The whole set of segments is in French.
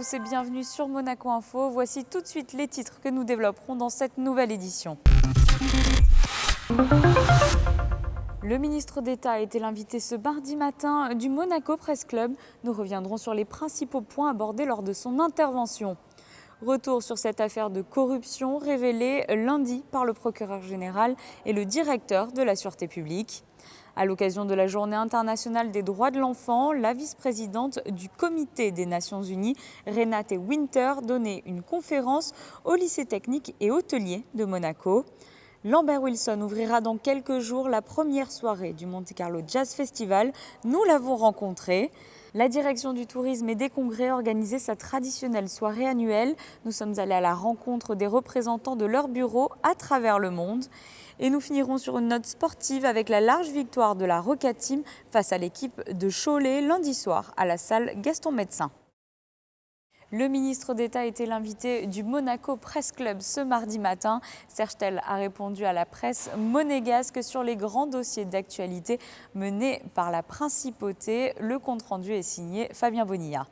tous et bienvenue sur Monaco Info. Voici tout de suite les titres que nous développerons dans cette nouvelle édition. Le ministre d'État a été l'invité ce mardi matin du Monaco Press Club. Nous reviendrons sur les principaux points abordés lors de son intervention. Retour sur cette affaire de corruption révélée lundi par le procureur général et le directeur de la Sûreté publique. À l'occasion de la Journée internationale des droits de l'enfant, la vice-présidente du Comité des Nations Unies, Renate Winter, donnait une conférence au lycée technique et hôtelier de Monaco. Lambert Wilson ouvrira dans quelques jours la première soirée du Monte Carlo Jazz Festival. Nous l'avons rencontré. La direction du tourisme et des congrès a organisé sa traditionnelle soirée annuelle. Nous sommes allés à la rencontre des représentants de leurs bureaux à travers le monde. Et nous finirons sur une note sportive avec la large victoire de la Roca Team face à l'équipe de Cholet lundi soir à la salle Gaston Médecin. Le ministre d'État était l'invité du Monaco Press Club ce mardi matin. Serge Tel a répondu à la presse monégasque sur les grands dossiers d'actualité menés par la principauté. Le compte-rendu est signé Fabien Bonilla.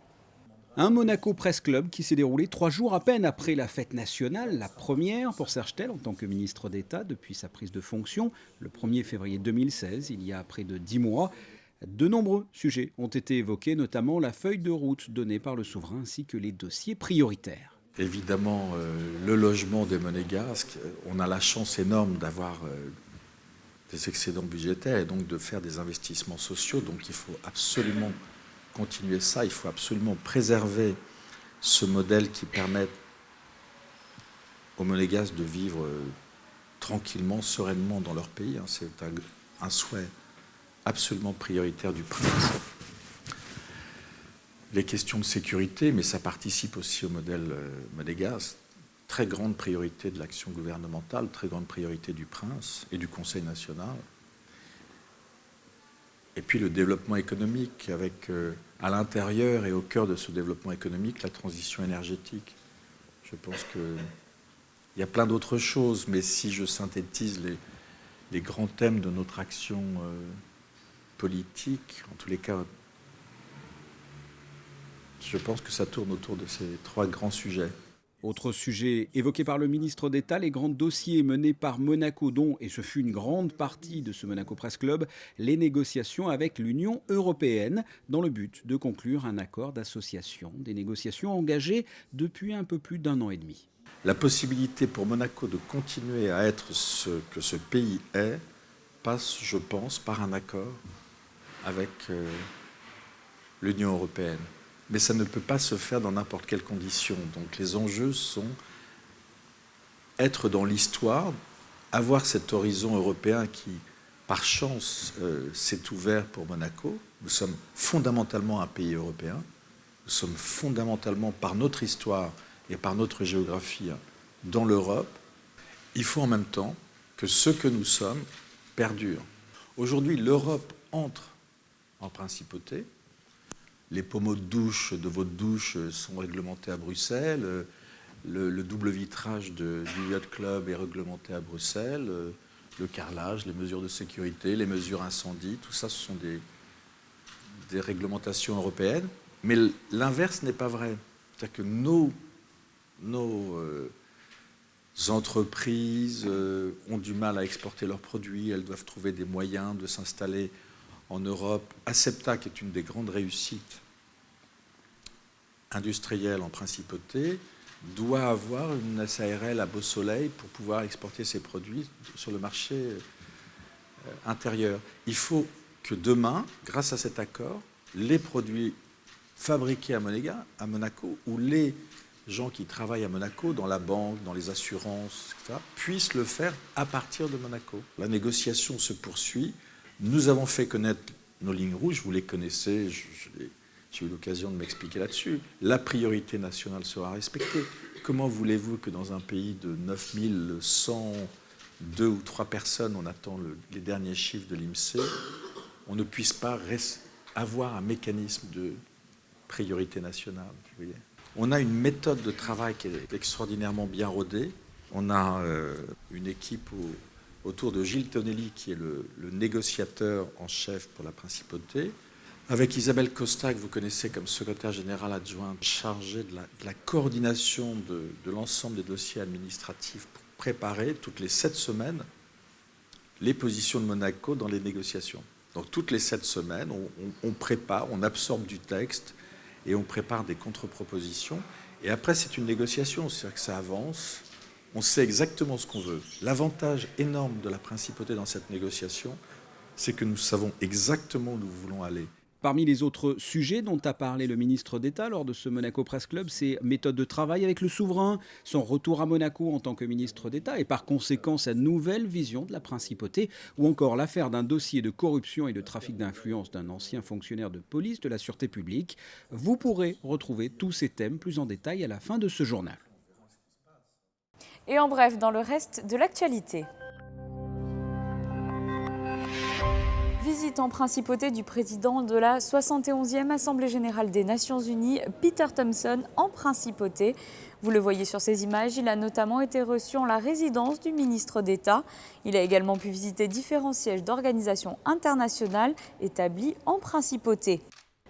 Un Monaco Press Club qui s'est déroulé 3 jours à peine après la fête nationale, la première pour Serge Tel en tant que ministre d'État depuis sa prise de fonction le 1er février 2016, il y a près de 10 mois. De nombreux sujets ont été évoqués, notamment la feuille de route donnée par le souverain ainsi que les dossiers prioritaires. Évidemment, le logement des Monégasques, on a la chance énorme d'avoir des excédents budgétaires et donc de faire des investissements sociaux. Donc il faut absolument continuer ça, il faut absolument préserver ce modèle qui permet aux Monégasques de vivre tranquillement, sereinement dans leur pays. C'est un souhait absolument prioritaire du prince. Les questions de sécurité, mais ça participe aussi au modèle monégasque. Très grande priorité de l'action gouvernementale, très grande priorité du prince et du Conseil national. Et puis le développement économique, avec à l'intérieur et au cœur de ce développement économique, la transition énergétique. Je pense qu'il y a plein d'autres choses, mais si je synthétise les grands thèmes de notre action politique, en tous les cas, je pense que ça tourne autour de ces 3 grands sujets. Autre sujet évoqué par le ministre d'État, les grands dossiers menés par Monaco, dont, et ce fut une grande partie de ce Monaco Press Club, les négociations avec l'Union européenne, dans le but de conclure un accord d'association, des négociations engagées depuis un peu plus d'1 an et demi. La possibilité pour Monaco de continuer à être ce que ce pays est passe, je pense, par un accord avec l'Union européenne. Mais ça ne peut pas se faire dans n'importe quelle condition. Donc les enjeux sont être dans l'histoire, avoir cet horizon européen qui, par chance, s'est ouvert pour Monaco. Nous sommes fondamentalement un pays européen. Nous sommes fondamentalement, par notre histoire et par notre géographie, dans l'Europe. Il faut en même temps que ce que nous sommes perdure. Aujourd'hui, l'Europe entre en principauté. Les pommeaux de douche de votre douche sont réglementés à Bruxelles. Le double vitrage du Yacht Club est réglementé à Bruxelles. Le carrelage, les mesures de sécurité, les mesures incendie, tout ça, ce sont des réglementations européennes. Mais l'inverse n'est pas vrai. C'est-à-dire que nos entreprises ont du mal à exporter leurs produits. Elles doivent trouver des moyens de s'installer en Europe. ACEPTA, qui est une des grandes réussites industrielles en principauté, doit avoir une SARL à Beau Soleil pour pouvoir exporter ses produits sur le marché intérieur. Il faut que demain, grâce à cet accord, les produits fabriqués à Monaco, ou les gens qui travaillent à Monaco, dans la banque, dans les assurances, etc., puissent le faire à partir de Monaco. La négociation se poursuit. Nous avons fait connaître nos lignes rouges, vous les connaissez, j'ai eu l'occasion de m'expliquer là-dessus. La priorité nationale sera respectée. Comment voulez-vous que dans un pays de 9102 ou 3 personnes, on attend les derniers chiffres de l'INSEE, on ne puisse pas avoir un mécanisme de priorité nationale, vous voyez. On a une méthode de travail qui est extraordinairement bien rodée. On a une équipe autour de Gilles Tonelli, qui est le négociateur en chef pour la principauté, Avec Isabelle Costa, que vous connaissez comme secrétaire générale adjointe chargée de la coordination de l'ensemble des dossiers administratifs pour préparer toutes les 7 semaines les positions de Monaco dans les négociations. Donc toutes les 7 semaines, on prépare, on absorbe du texte et on prépare des contre-propositions. Et après, c'est une négociation, c'est-à-dire que ça avance, on sait exactement ce qu'on veut. L'avantage énorme de la principauté dans cette négociation, c'est que nous savons exactement où nous voulons aller. Parmi les autres sujets dont a parlé le ministre d'État lors de ce Monaco Press Club, ses méthodes de travail avec le souverain, son retour à Monaco en tant que ministre d'État et par conséquent sa nouvelle vision de la principauté, ou encore l'affaire d'un dossier de corruption et de trafic d'influence d'un ancien fonctionnaire de police de la sûreté publique. Vous pourrez retrouver tous ces thèmes plus en détail à la fin de ce journal. Et en bref, dans le reste de l'actualité. Visite en principauté du président de la 71e Assemblée générale des Nations unies, Peter Thompson, en principauté. Vous le voyez sur ces images, il a notamment été reçu en la résidence du ministre d'État. Il a également pu visiter différents sièges d'organisations internationales établis en principauté.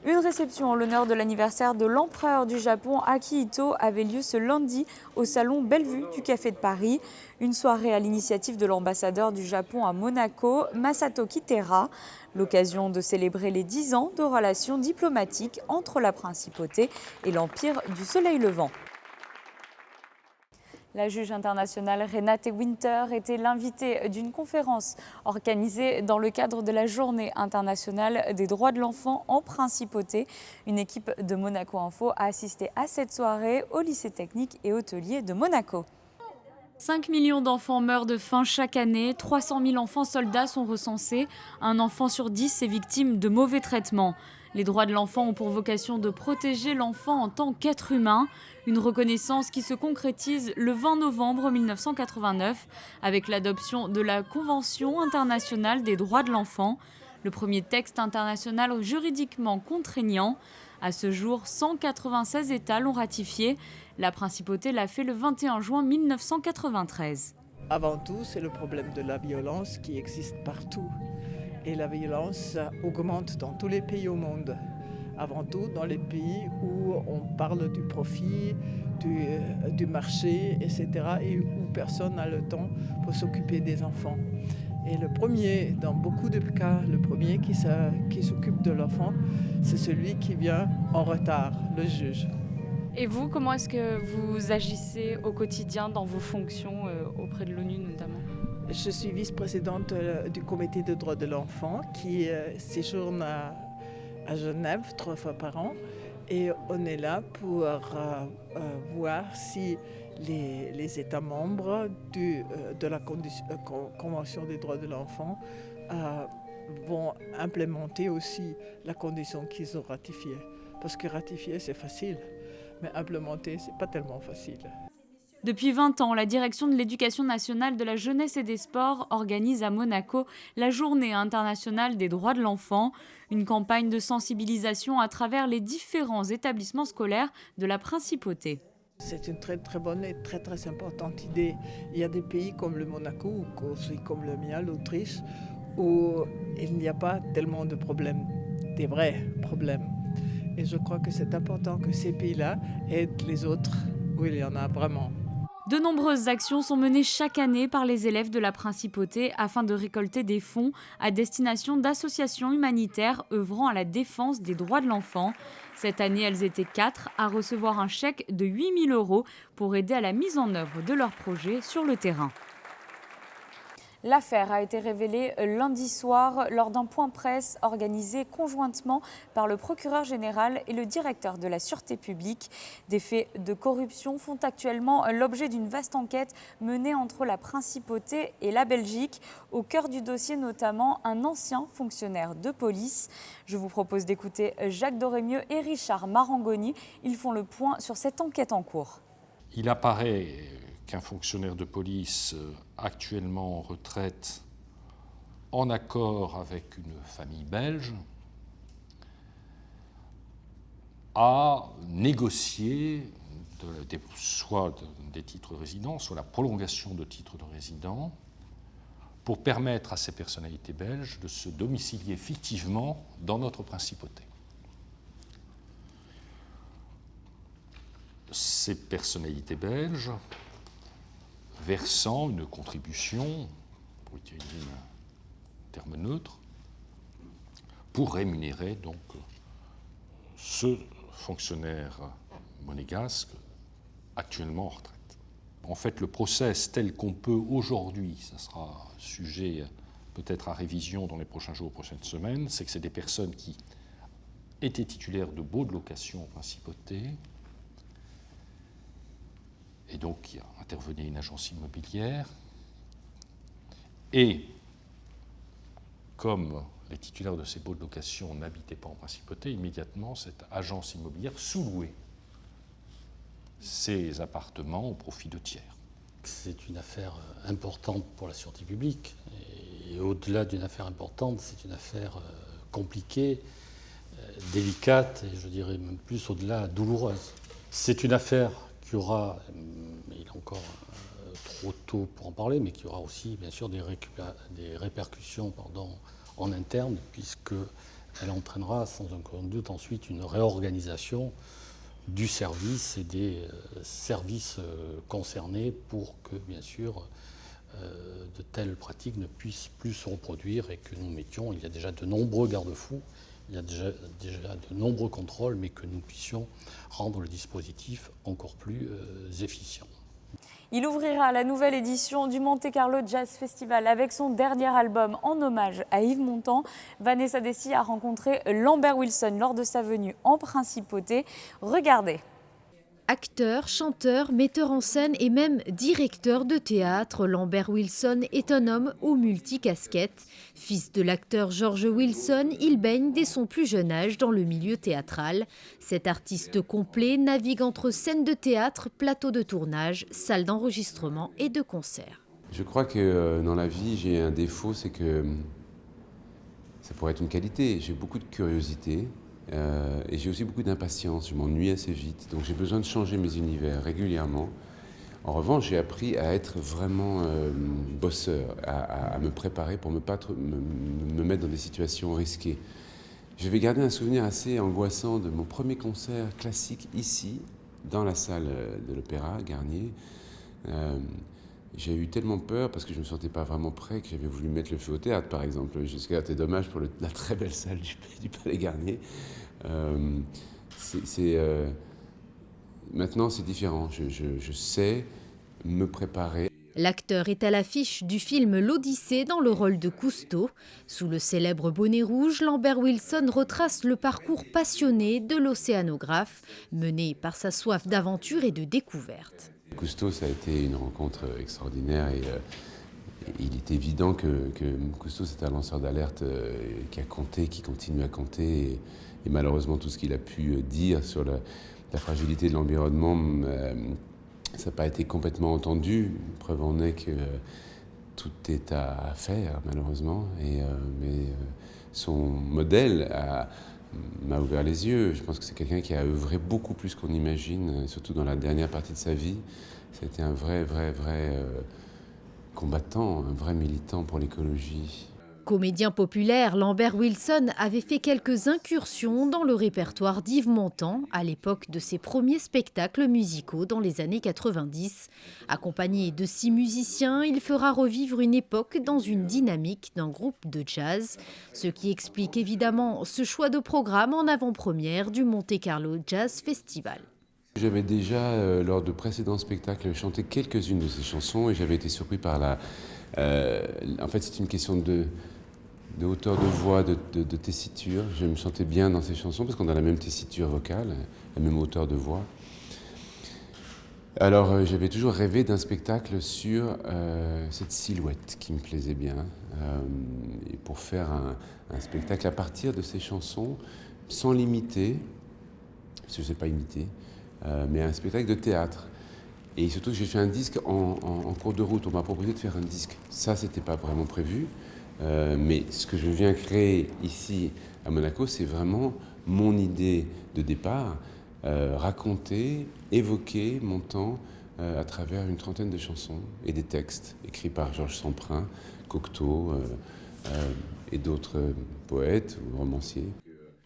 Une réception en l'honneur de l'anniversaire de l'empereur du Japon, Akihito, avait lieu ce lundi au salon Bellevue du Café de Paris. Une soirée à l'initiative de l'ambassadeur du Japon à Monaco, Masato Kitera. L'occasion de célébrer les 10 ans de relations diplomatiques entre la principauté et l'Empire du Soleil Levant. La juge internationale Renate Winter était l'invitée d'une conférence organisée dans le cadre de la Journée internationale des droits de l'enfant en principauté. Une équipe de Monaco Info a assisté à cette soirée au lycée technique et hôtelier de Monaco. 5 millions d'enfants meurent de faim chaque année, 300 000 enfants soldats sont recensés. Un enfant sur 10 est victime de mauvais traitements. Les droits de l'enfant ont pour vocation de protéger l'enfant en tant qu'être humain. Une reconnaissance qui se concrétise le 20 novembre 1989 avec l'adoption de la Convention internationale des droits de l'enfant, le premier texte international juridiquement contraignant. À ce jour, 196 États l'ont ratifié. La principauté l'a fait le 21 juin 1993. Avant tout, c'est le problème de la violence qui existe partout. Et la violence augmente dans tous les pays au monde. Avant tout dans les pays où on parle du profit, du marché, etc. et où personne n'a le temps pour s'occuper des enfants. Et le premier, dans beaucoup de cas, le premier qui s'occupe de l'enfant, c'est celui qui vient en retard, le juge. Et vous, comment est-ce que vous agissez au quotidien dans vos fonctions auprès de l'ONU notamment ? Je suis vice-présidente du comité de droits de l'enfant qui séjourne à Genève 3 fois par an. Et on est là pour voir si les États membres de la Convention des droits de l'enfant vont implémenter aussi la condition qu'ils ont ratifiée. Parce que ratifier, c'est facile, mais implémenter, c'est pas tellement facile. Depuis 20 ans, la Direction de l'Éducation nationale, de la jeunesse et des sports organise à Monaco la Journée internationale des droits de l'enfant, une campagne de sensibilisation à travers les différents établissements scolaires de la principauté. C'est une très très bonne et très très importante idée. Il y a des pays comme le Monaco ou aussi comme le mien, l'Autriche, où il n'y a pas tellement de problèmes, des vrais problèmes. Et je crois que c'est important que ces pays-là aident les autres où il y en a vraiment. De nombreuses actions sont menées chaque année par les élèves de la principauté afin de récolter des fonds à destination d'associations humanitaires œuvrant à la défense des droits de l'enfant. Cette année, elles étaient 4 à recevoir un chèque de 8 000 € pour aider à la mise en œuvre de leurs projets sur le terrain. L'affaire a été révélée lundi soir lors d'un point presse organisé conjointement par le procureur général et le directeur de la Sûreté publique. Des faits de corruption font actuellement l'objet d'une vaste enquête menée entre la Principauté et la Belgique. Au cœur du dossier notamment un ancien fonctionnaire de police. Je vous propose d'écouter Jacques Dorémieux et Richard Marangoni. Ils font le point sur cette enquête en cours. Il apparaît qu'un fonctionnaire de police actuellement en retraite, en accord avec une famille belge, a négocié soit des titres de résidence, soit la prolongation de titres de résident, pour permettre à ces personnalités belges de se domicilier fictivement dans notre principauté. ces personnalités belges versant une contribution, pour utiliser un terme neutre, pour rémunérer donc ce fonctionnaire monégasque actuellement en retraite. En fait, le process tel qu'on peut aujourd'hui, ça sera sujet peut-être à révision dans les prochains jours, prochaines semaines, c'est que c'est des personnes qui étaient titulaires de baux de location en principauté, et donc qui intervenait une agence immobilière, et comme les titulaires de ces baux de location n'habitaient pas en principauté, immédiatement cette agence immobilière sous-louait ces appartements au profit de tiers. C'est une affaire importante pour la sûreté publique, et au-delà d'une affaire importante, c'est une affaire compliquée, délicate, et je dirais même plus au-delà douloureuse. C'est une affaire qui aura, il est encore trop tôt pour en parler, mais qui aura aussi bien sûr des répercussions en interne, puisqu'elle entraînera sans aucun doute ensuite une réorganisation du service et des services concernés pour que bien sûr de telles pratiques ne puissent plus se reproduire et que nous mettions, il y a déjà de nombreux garde-fous, il y a déjà de nombreux contrôles, mais que nous puissions rendre le dispositif encore plus efficient. Il ouvrira la nouvelle édition du Monte Carlo Jazz Festival avec son dernier album en hommage à Yves Montand. Vanessa Dessy a rencontré Lambert Wilson lors de sa venue en principauté. Regardez. Acteur, chanteur, metteur en scène et même directeur de théâtre, Lambert Wilson est un homme aux multicasquettes. Fils de l'acteur George Wilson, il baigne dès son plus jeune âge dans le milieu théâtral. Cet artiste complet navigue entre scènes de théâtre, plateaux de tournage, salles d'enregistrement et de concert. Je crois que dans la vie, j'ai un défaut, c'est que ça pourrait être une qualité. J'ai beaucoup de curiosité. Et j'ai aussi beaucoup d'impatience, je m'ennuie assez vite, donc j'ai besoin de changer mes univers régulièrement. En revanche, j'ai appris à être vraiment bosseur, à me préparer pour ne pas me mettre dans des situations risquées. Je vais garder un souvenir assez angoissant de mon premier concert classique ici, dans la salle de l'Opéra Garnier. J'ai eu tellement peur parce que je ne me sentais pas vraiment prêt que j'avais voulu mettre le feu au théâtre, par exemple. C'était dommage pour la très belle salle du Palais Garnier. Maintenant, c'est différent. Je sais me préparer. L'acteur est à l'affiche du film L'Odyssée dans le rôle de Cousteau. Sous le célèbre bonnet rouge, Lambert Wilson retrace le parcours passionné de l'océanographe, mené par sa soif d'aventure et de découverte. Cousteau, ça a été une rencontre extraordinaire et il est évident que Cousteau, c'est un lanceur d'alerte qui a compté, qui continue à compter. Et malheureusement, tout ce qu'il a pu dire sur la fragilité de l'environnement, ça n'a pas été complètement entendu. Preuve en est que tout est à faire, malheureusement. Mais son modèle m'a ouvert les yeux. Je pense que c'est quelqu'un qui a œuvré beaucoup plus qu'on imagine, surtout dans la dernière partie de sa vie. C'était un vrai combattant, un vrai militant pour l'écologie. Comédien populaire, Lambert Wilson avait fait quelques incursions dans le répertoire d'Yves Montand à l'époque de ses premiers spectacles musicaux dans les années 90. Accompagné de 6 musiciens, il fera revivre une époque dans une dynamique d'un groupe de jazz, ce qui explique évidemment ce choix de programme en avant-première du Monte Carlo Jazz Festival. J'avais déjà, lors de précédents spectacles, chanté quelques-unes de ces chansons et j'avais été surpris par en fait, c'est une question de hauteur de voix, de tessiture. Je me sentais bien dans ces chansons parce qu'on a la même tessiture vocale, la même hauteur de voix. Alors, j'avais toujours rêvé d'un spectacle sur cette silhouette qui me plaisait bien. Et pour faire un spectacle à partir de ces chansons, sans l'imiter, parce que je ne sais pas imiter, mais un spectacle de théâtre. Et surtout, j'ai fait un disque en cours de route. On m'a proposé de faire un disque. Ça, c'était pas vraiment prévu. Mais ce que je viens créer ici à Monaco, c'est vraiment mon idée de départ, raconter, évoquer mon temps à travers une trentaine de chansons et des textes écrits par Georges Semprin, Cocteau et d'autres poètes ou romanciers.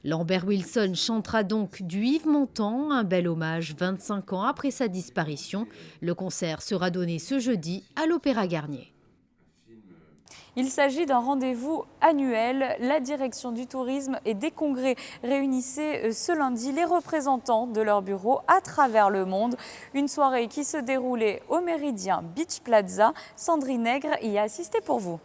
Lambert Wilson chantera donc du Yves Montand, un bel hommage 25 ans après sa disparition. Le concert sera donné ce jeudi à l'Opéra Garnier. Il s'agit d'un rendez-vous annuel. La direction du tourisme et des congrès réunissait ce lundi les représentants de leurs bureaux à travers le monde. Une soirée qui se déroulait au Méridien Beach Plaza. Sandrine Nègre y a assisté pour vous.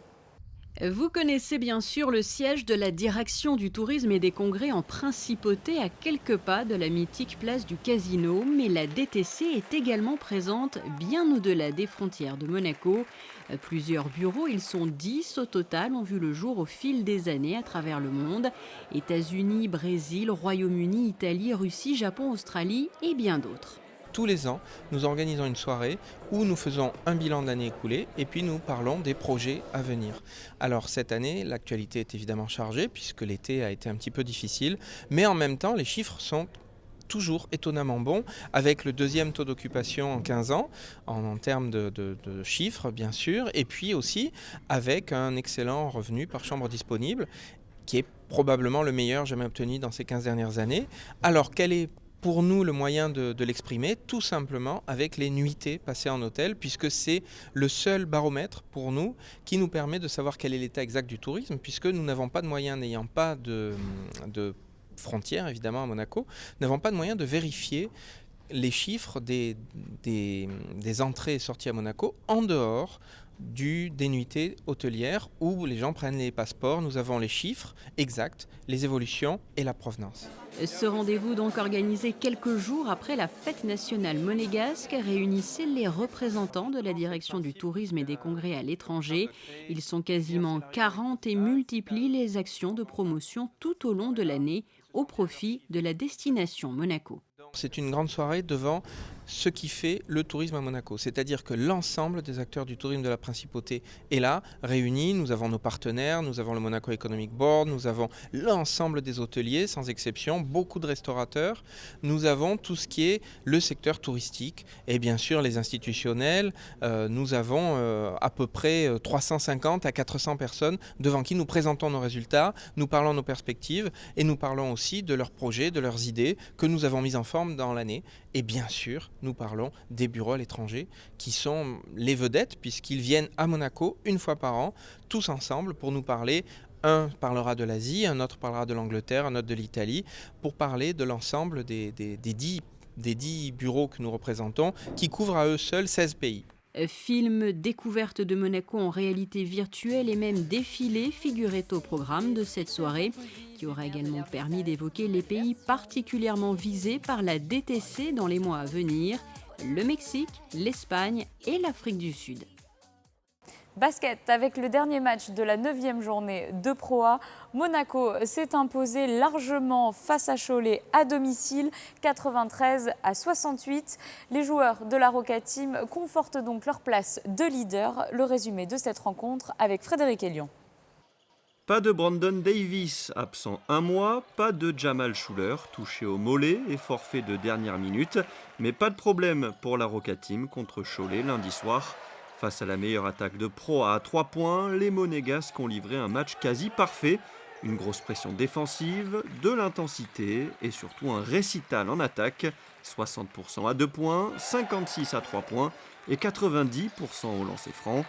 Vous connaissez bien sûr le siège de la direction du tourisme et des congrès en Principauté, à quelques pas de la mythique place du Casino. Mais la DTC est également présente bien au-delà des frontières de Monaco. Plusieurs bureaux, ils sont 10 au total, ont vu le jour au fil des années à travers le monde. États-Unis, Brésil, Royaume-Uni, Italie, Russie, Japon, Australie et bien d'autres. Tous les ans, nous organisons une soirée où nous faisons un bilan de l'année écoulée et puis nous parlons des projets à venir. Alors cette année, l'actualité est évidemment chargée puisque l'été a été un petit peu difficile, mais en même temps, les chiffres sont toujours étonnamment bons, avec le deuxième taux d'occupation en 15 ans, en termes de chiffres bien sûr, et puis aussi avec un excellent revenu par chambre disponible, qui est probablement le meilleur jamais obtenu dans ces 15 dernières années. Alors quel est pour nous le moyen de l'exprimer? Tout simplement avec les nuitées passées en hôtel, puisque c'est le seul baromètre pour nous qui nous permet de savoir quel est l'état exact du tourisme, puisque nous n'avons pas de moyens, n'ayant pas de frontières évidemment à Monaco, n'avons pas de moyens de vérifier les chiffres des entrées et sorties à Monaco en dehors des nuitées hôtelières où les gens prennent les passeports. Nous avons les chiffres exacts, les évolutions et la provenance. Ce rendez-vous, donc organisé quelques jours après la fête nationale monégasque, réunissait les représentants de la direction du tourisme et des congrès à l'étranger. Ils sont quasiment 40 et multiplient les actions de promotion tout au long de l'année au profit de la destination Monaco. C'est une grande soirée devant ce qui fait le tourisme à Monaco. C'est-à-dire que l'ensemble des acteurs du tourisme de la Principauté est là, réunis. Nous avons nos partenaires, nous avons le Monaco Economic Board, nous avons l'ensemble des hôteliers, sans exception, beaucoup de restaurateurs. Nous avons tout ce qui est le secteur touristique et bien sûr les institutionnels. Nous avons à peu près 350 à 400 personnes devant qui nous présentons nos résultats, nous parlons de nos perspectives et nous parlons aussi de leurs projets, de leurs idées que nous avons mises en forme dans l'année. Et bien sûr, nous parlons des bureaux à l'étranger qui sont les vedettes puisqu'ils viennent à Monaco une fois par an, tous ensemble pour nous parler. Un parlera de l'Asie, un autre parlera de l'Angleterre, un autre de l'Italie, pour parler de l'ensemble des 10 bureaux que nous représentons qui couvrent à eux seuls 16 pays. Films, découverte de Monaco en réalité virtuelle et même défilés figuraient au programme de cette soirée, qui aura également permis d'évoquer les pays particulièrement visés par la DTC dans les mois à venir, le Mexique, l'Espagne et l'Afrique du Sud. Basket, avec le dernier match de la 9e journée de Pro A, Monaco s'est imposé largement face à Cholet à domicile, 93-68. Les joueurs de la Roca Team confortent donc leur place de leader. Le résumé de cette rencontre avec Frédéric Elion. Pas de Brandon Davis, absent un mois, pas de Jamal Schuller, touché au mollet et forfait de dernière minute, mais pas de problème pour la Roca Team contre Cholet lundi soir. Face à la meilleure attaque de Pro A à 3 points, les Monégasques ont livré un match quasi parfait. Une grosse pression défensive, de l'intensité et surtout un récital en attaque. 60% à 2 points, 56 à 3 points et 90% au lancer franc.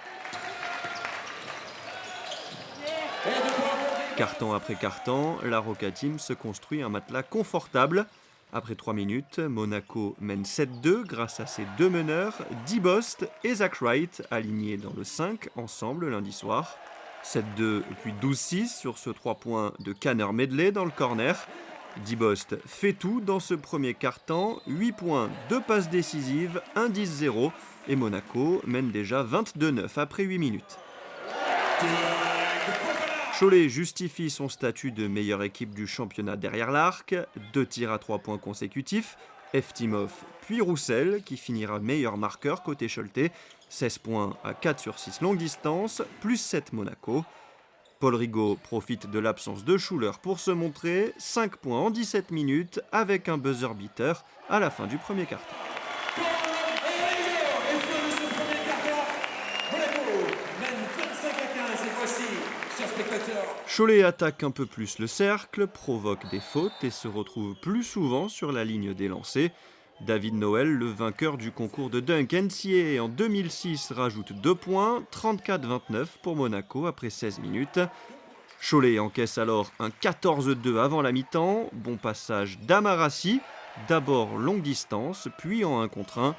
Carton après carton, la Roca Team se construit un matelas confortable. Après 3 minutes, Monaco mène 7-2 grâce à ses deux meneurs, Dibost et Zach Wright, alignés dans le 5 ensemble lundi soir. 7-2 puis 12-6 sur ce 3 points de Canner Medley dans le corner. Dibost fait tout dans ce premier quart-temps, 8 points, 2 passes décisives, 1-10-0 et Monaco mène déjà 22-9 après 8 minutes. Cholet justifie son statut de meilleure équipe du championnat derrière l'arc. 2 tirs à 3 points consécutifs. Eftimov puis Roussel qui finira meilleur marqueur côté Choletais. 16 points à 4 sur 6 longue distance, plus 7 Monaco. Paul Rigaud profite de l'absence de Schuller pour se montrer. 5 points en 17 minutes avec un buzzer beater à la fin du premier quart-temps. Cholet attaque un peu plus le cercle, provoque des fautes et se retrouve plus souvent sur la ligne des lancers. David Noël, le vainqueur du concours de dunk NCAA en 2006, rajoute 2 points, 34-29 pour Monaco après 16 minutes. Cholet encaisse alors un 14-2 avant la mi-temps. Bon passage d'Amarassi, d'abord longue distance, puis en 1 contre 1.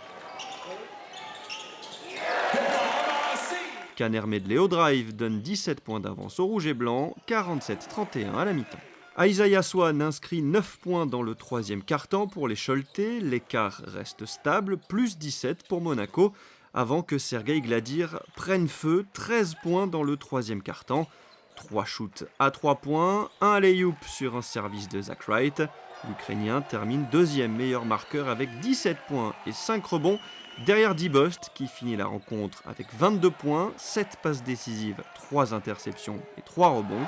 Caner Medley au drive donne 17 points d'avance au rouge et blanc, 47-31 à la mi-temps. Isaiah Swan inscrit 9 points dans le 3e quart-temps pour les Choletais. L'écart reste stable, plus 17 pour Monaco, avant que Sergei Gladir prenne feu, 13 points dans le 3e quart-temps. 3 shoots à 3 points, un alley-oop sur un service de Zach Wright. L'Ukrainien termine 2e meilleur marqueur avec 17 points et 5 rebonds, derrière Dibost qui finit la rencontre avec 22 points, 7 passes décisives, 3 interceptions et 3 rebonds.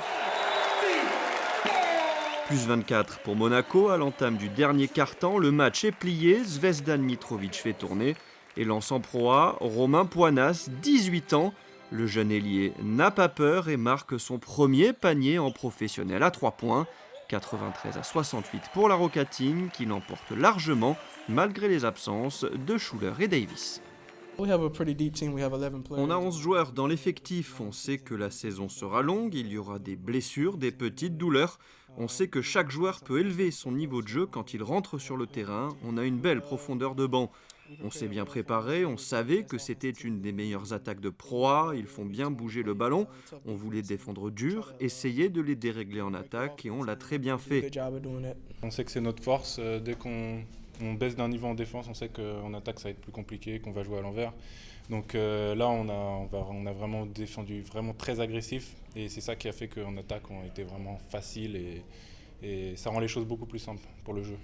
Plus 24 pour Monaco à l'entame du dernier quart-temps, le match est plié, Zvezdan Mitrovic fait tourner et lance en proie Romain Poinas, 18 ans. Le jeune ailier n'a pas peur et marque son premier panier en professionnel à 3 points. 93-68 pour la Roca Team qui l'emporte largement malgré les absences de Schuler et Davis. On a 11 joueurs dans l'effectif, on sait que la saison sera longue, il y aura des blessures, des petites douleurs. On sait que chaque joueur peut élever son niveau de jeu quand il rentre sur le terrain, on a une belle profondeur de banc. On s'est bien préparé, on savait que c'était une des meilleures attaques de Pro A, ils font bien bouger le ballon, on voulait défendre dur, essayer de les dérégler en attaque et on l'a très bien fait. On sait que c'est notre force, dès qu'on baisse d'un niveau en défense, on sait qu'en attaque ça va être plus compliqué, qu'on va jouer à l'envers. Donc là on a vraiment défendu vraiment très agressif et c'est ça qui a fait qu'en attaque on a été vraiment facile et ça rend les choses beaucoup plus simples pour le jeu.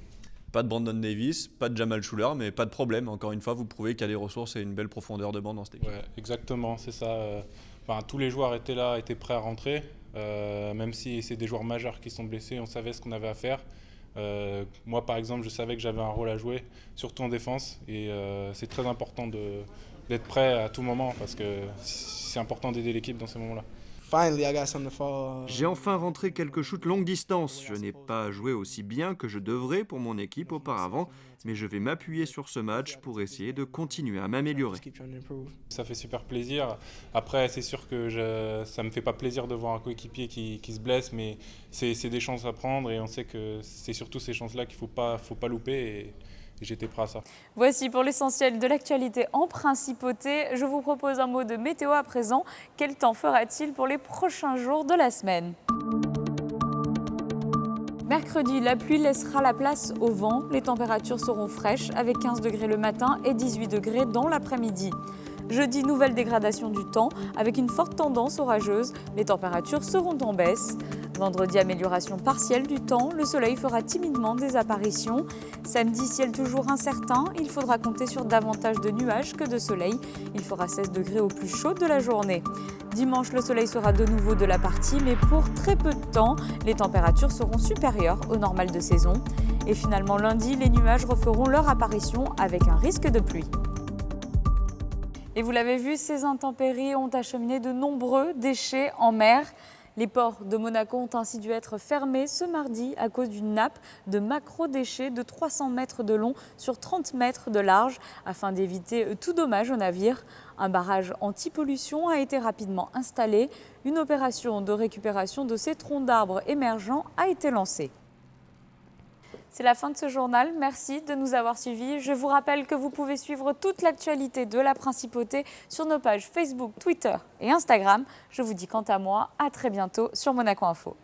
Pas de Brandon Davis, pas de Jamal Schuler, mais pas de problème. Encore une fois, vous prouvez qu'il y a des ressources et une belle profondeur de banc dans cette équipe. Ouais, exactement, c'est ça. Tous les joueurs étaient là, étaient prêts à rentrer. Même si c'est des joueurs majeurs qui sont blessés, on savait ce qu'on avait à faire. Moi, par exemple, je savais que j'avais un rôle à jouer, surtout en défense. Et c'est très important d'être prêt à tout moment parce que c'est important d'aider l'équipe dans ces moments-là. J'ai enfin rentré quelques shoots longue distance. Je n'ai pas joué aussi bien que je devrais pour mon équipe auparavant, mais je vais m'appuyer sur ce match pour essayer de continuer à m'améliorer. Ça fait super plaisir. Après, c'est sûr que ça me fait pas plaisir de voir un coéquipier qui se blesse, mais c'est des chances à prendre et on sait que c'est surtout ces chances-là qu'il faut pas louper. Et j'étais prêt à ça. Voici pour l'essentiel de l'actualité en principauté. Je vous propose un mot de météo à présent. Quel temps fera-t-il pour les prochains jours de la semaine ? Mercredi, la pluie laissera la place au vent. Les températures seront fraîches avec 15 degrés le matin et 18 degrés dans l'après-midi. Jeudi, nouvelle dégradation du temps avec une forte tendance orageuse. Les températures seront en baisse. Vendredi, amélioration partielle du temps. Le soleil fera timidement des apparitions. Samedi, ciel toujours incertain. Il faudra compter sur davantage de nuages que de soleil. Il fera 16 degrés au plus chaud de la journée. Dimanche, le soleil sera de nouveau de la partie, mais pour très peu de temps. Les températures seront supérieures au normal de saison. Et finalement, lundi, les nuages referont leur apparition avec un risque de pluie. Et vous l'avez vu, ces intempéries ont acheminé de nombreux déchets en mer. Les ports de Monaco ont ainsi dû être fermés ce mardi à cause d'une nappe de macro-déchets de 300 mètres de long sur 30 mètres de large afin d'éviter tout dommage au navire. Un barrage anti-pollution a été rapidement installé. Une opération de récupération de ces troncs d'arbres émergents a été lancée. C'est la fin de ce journal. Merci de nous avoir suivis. Je vous rappelle que vous pouvez suivre toute l'actualité de la Principauté sur nos pages Facebook, Twitter et Instagram. Je vous dis quant à moi à très bientôt sur Monaco Info.